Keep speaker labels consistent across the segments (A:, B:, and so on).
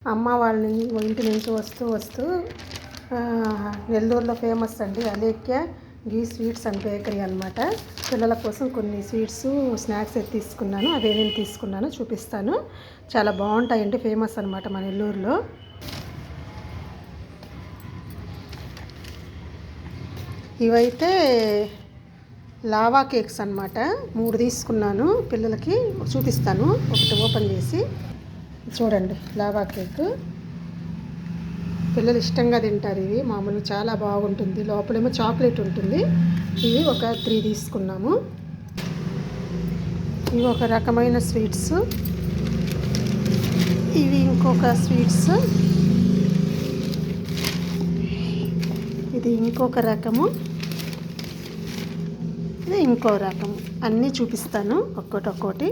A: అమ్మ వాళ్ళ ఇంటి నుంచి వస్తూ వస్తూ నెల్లూరులో ఫేమస్ అండి Alekhya ghee sweets and bakery అనమాట. పిల్లల కోసం కొన్ని స్వీట్స్ స్నాక్స్ అయితే తీసుకున్నాను. అవి ఏమేమి తీసుకున్నానో చూపిస్తాను. చాలా బాగుంటాయండి, ఫేమస్ అనమాట మన నెల్లూరులో. ఇవైతే లావా కేక్స్ అనమాట. 3 తీసుకున్నాను, పిల్లలకి చూపిస్తాను. ఒకటి ఓపెన్ చేసి చూడండి. లావా కేక్ పిల్లలు ఇష్టంగా తింటారు. ఇవి మామూలు చాలా బాగుంటుంది. లోపలేమో చాక్లెట్ ఉంటుంది. ఇవి ఒక 3 తీసుకున్నాము. ఇవి ఒక రకమైన స్వీట్స్, ఇవి ఇంకొక స్వీట్స్, ఇది ఇంకొక రకము, ఇది ఇంకో రకము. అన్నీ చూపిస్తాను ఒక్కొక్కటి.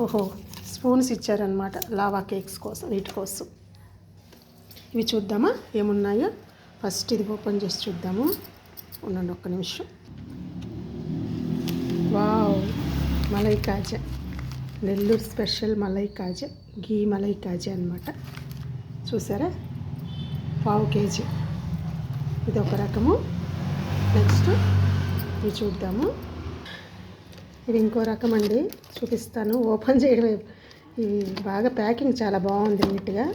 A: ఓహో, స్పూన్స్ ఇచ్చారనమాట లావా కేక్స్ కోసం, వీటి కోసం. ఇవి చూద్దామా ఏమున్నాయో. ఫస్ట్ ఇది ఓపెన్ చేసి చూద్దాము. ఉండండి ఒక్క నిమిషం. వావ్, మలై కాజా, నెల్లూరు స్పెషల్ మలై కాజా, ఘీ మలై కాజా అనమాట. చూసారా, 1/2 kg. ఇది ఒక రకము. నెక్స్ట్ ఇవి చూద్దాము. ఇది ఇంకో రకం అండి, చూపిస్తాను. ఓపెన్ చేయడమే. ఇవి బాగా ప్యాకింగ్ చాలా బాగుంది, నీట్గా.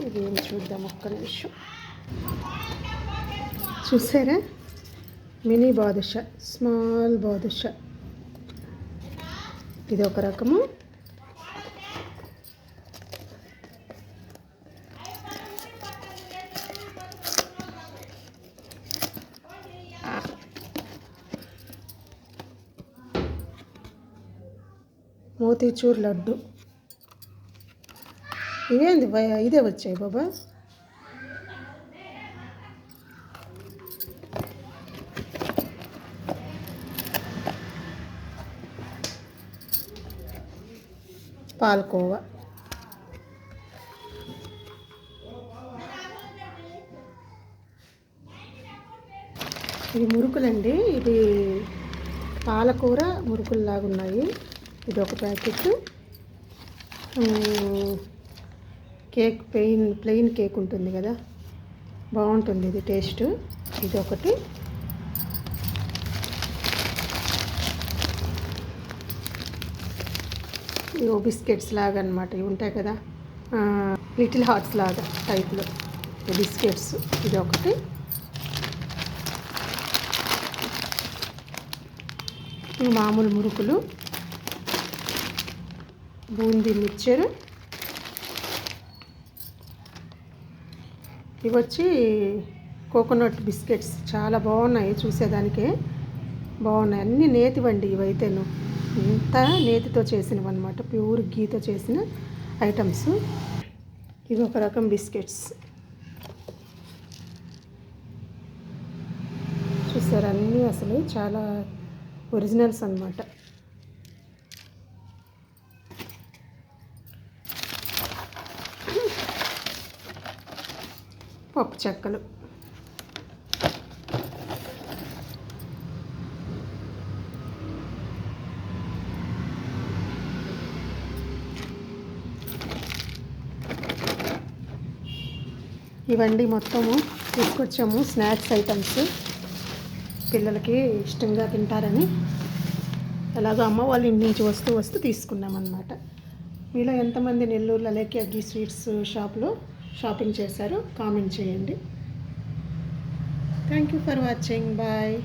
A: ఇది ఏమి చూద్దాం ఒక్క నిమిషం. చూసారా, మినీ బాదుషా, స్మాల్ బాదుషా. ఇది ఒక రకము. మోతీచూర్ లడ్డు. ఇవేంది ఇదే వచ్చాయి బాబా. పాల్కోవా. ఇది మురుకులండి. ఇది పాలకూర మురుకుల్లాగా ఉన్నాయి. ఇది ఒక ప్యాకెట్. కేక్ ప్లెయిన్ కేక్ ఉంటుంది కదా, బాగుంటుంది ఇది టేస్ట్. ఇది ఒకటి. ఇవి బిస్కెట్స్ లాగా అనమాట. ఇవి ఉంటాయి కదా, లిటిల్ హార్ట్స్ లాగా టైప్లో బిస్కెట్స్. ఇది ఒకటి. ఇవి మామూలు మురుకులు. బూందీ మిక్చర్. ఇవి వచ్చి కోకోనట్ బిస్కెట్స్. చాలా బాగున్నాయి, చూసేదానికే బాగున్నాయి. అన్నీ నేతివండి ఇవైతేను. ఇంత నేతితో చేసినవి అనమాట, ప్యూర్ గీతో చేసిన ఐటమ్స్. ఇవి ఒక రకం బిస్కెట్స్. చూసారు, అన్నీ అసలు చాలా ఒరిజినల్స్ అన్నమాట. పప్పు చెక్కలు. ఇవండి మొత్తము తీసుకొచ్చాము, స్నాక్స్ ఐటమ్స్. పిల్లలకి ఇష్టంగా తింటారని ఎలాగో అమ్మ వాళ్ళ ఇంటి నుంచి వస్తూ తీసుకున్నామన్నమాట. మీలో ఎంతమంది నెల్లూరులో అలేఖ్య ఘీ స్వీట్స్ షాప్లో షాపింగ్ చేశారో కామెంట్ చేయండి. Thank you for watching. Bye.